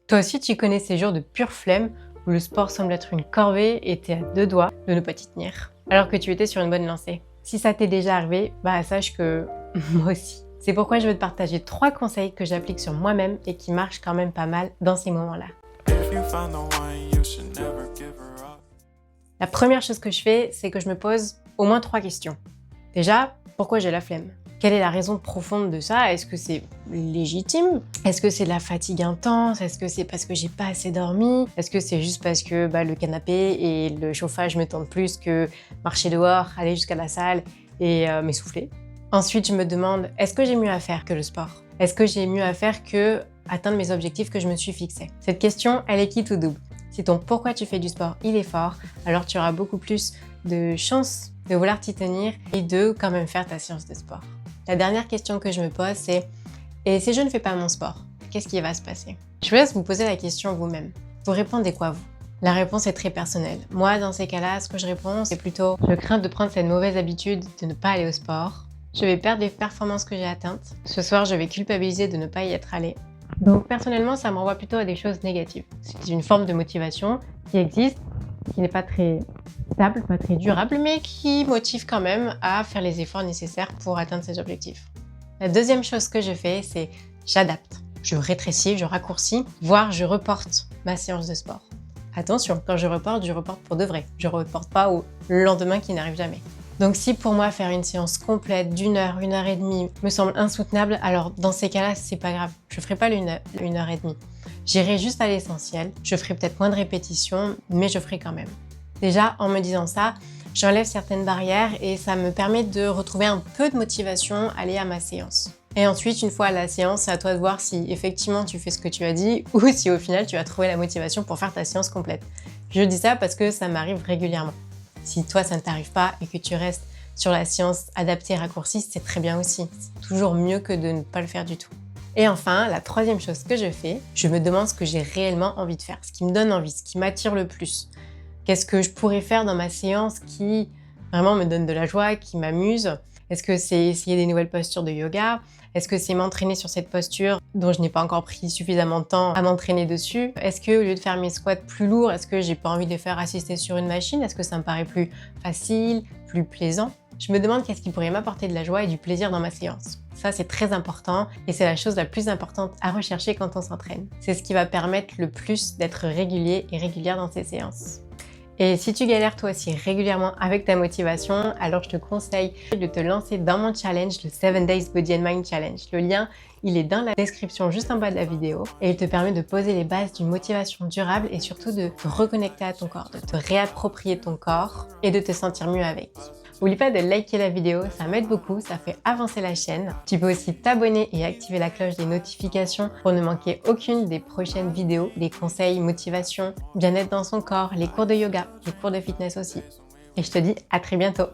Toi aussi, tu connais ces jours de pure flemme où le sport semble être une corvée et t'es à deux doigts de ne pas t'y tenir, alors que tu étais sur une bonne lancée. Si ça t'est déjà arrivé, sache que moi aussi. C'est pourquoi je veux te partager 3 conseils que j'applique sur moi-même et qui marchent quand même pas mal dans ces moments-là. La première chose que je fais, c'est que je me pose au moins 3 questions. Déjà, pourquoi j'ai la flemme ? Quelle est la raison profonde de ça ? Est-ce que c'est légitime ? Est-ce que c'est de la fatigue intense ? Est-ce que c'est parce que j'ai pas assez dormi ? Est-ce que c'est juste parce que le canapé et le chauffage me tentent plus que marcher dehors, aller jusqu'à la salle et m'essouffler ? Ensuite, je me demande, est-ce que j'ai mieux à faire que le sport ? Est-ce que j'ai mieux à faire que atteindre mes objectifs que je me suis fixés ? Cette question, elle est quitte ou double. Si ton pourquoi tu fais du sport, il est fort, alors tu auras beaucoup plus de chances de vouloir t'y tenir et de quand même faire ta séance de sport. La dernière question que je me pose, c'est « Et si je ne fais pas mon sport, qu'est-ce qui va se passer ?» Je vous laisse vous poser la question vous-même. Vous répondez quoi, vous ? La réponse est très personnelle. Moi, dans ces cas-là, ce que je réponds, c'est plutôt « Je crains de prendre cette mauvaise habitude de ne pas aller au sport. Je vais perdre les performances que j'ai atteintes. Ce soir, je vais culpabiliser de ne pas y être allé. » Donc, personnellement, ça me renvoie plutôt à des choses négatives. C'est une forme de motivation qui existe, qui n'est pas très stable, pas très durable, mais qui motive quand même à faire les efforts nécessaires pour atteindre ses objectifs. La deuxième chose que je fais, c'est j'adapte. Je rétrécis, je raccourcis, voire je reporte ma séance de sport. Attention, quand je reporte pour de vrai. Je reporte pas au lendemain qui n'arrive jamais. Donc si pour moi faire une séance complète d'1 heure, 1 heure et demie me semble insoutenable, alors dans ces cas-là, c'est pas grave. Je ferai pas une heure et demie. J'irai juste à l'essentiel. Je ferai peut-être moins de répétitions, mais je ferai quand même. Déjà, en me disant ça, j'enlève certaines barrières et ça me permet de retrouver un peu de motivation à aller à ma séance. Et ensuite, une fois à la séance, c'est à toi de voir si effectivement tu fais ce que tu as dit ou si au final tu as trouvé la motivation pour faire ta séance complète. Je dis ça parce que ça m'arrive régulièrement. Si toi ça ne t'arrive pas et que tu restes sur la séance adaptée et raccourcie, c'est très bien aussi. C'est toujours mieux que de ne pas le faire du tout. Et enfin, la troisième chose que je fais, je me demande ce que j'ai réellement envie de faire, ce qui me donne envie, ce qui m'attire le plus. Qu'est-ce que je pourrais faire dans ma séance qui vraiment me donne de la joie, qui m'amuse ? Est-ce que c'est essayer des nouvelles postures de yoga ? Est-ce que c'est m'entraîner sur cette posture dont je n'ai pas encore pris suffisamment de temps à m'entraîner dessus ? Est-ce que au lieu de faire mes squats plus lourds, est-ce que j'ai pas envie de les faire assister sur une machine ? Est-ce que ça me paraît plus facile, plus plaisant ? Je me demande qu'est-ce qui pourrait m'apporter de la joie et du plaisir dans ma séance. Ça, c'est très important et c'est la chose la plus importante à rechercher quand on s'entraîne. C'est ce qui va permettre le plus d'être régulier et régulière dans ces séances. Et si tu galères toi aussi régulièrement avec ta motivation, alors je te conseille de te lancer dans mon challenge, le 7 Days Body and Mind Challenge. Le lien, il est dans la description juste en bas de la vidéo et il te permet de poser les bases d'une motivation durable et surtout de te reconnecter à ton corps, de te réapproprier ton corps et de te sentir mieux avec. N'oublie pas de liker la vidéo, ça m'aide beaucoup, ça fait avancer la chaîne. Tu peux aussi t'abonner et activer la cloche des notifications pour ne manquer aucune des prochaines vidéos, des conseils, motivation, bien-être dans son corps, les cours de yoga, les cours de fitness aussi. Et je te dis à très bientôt.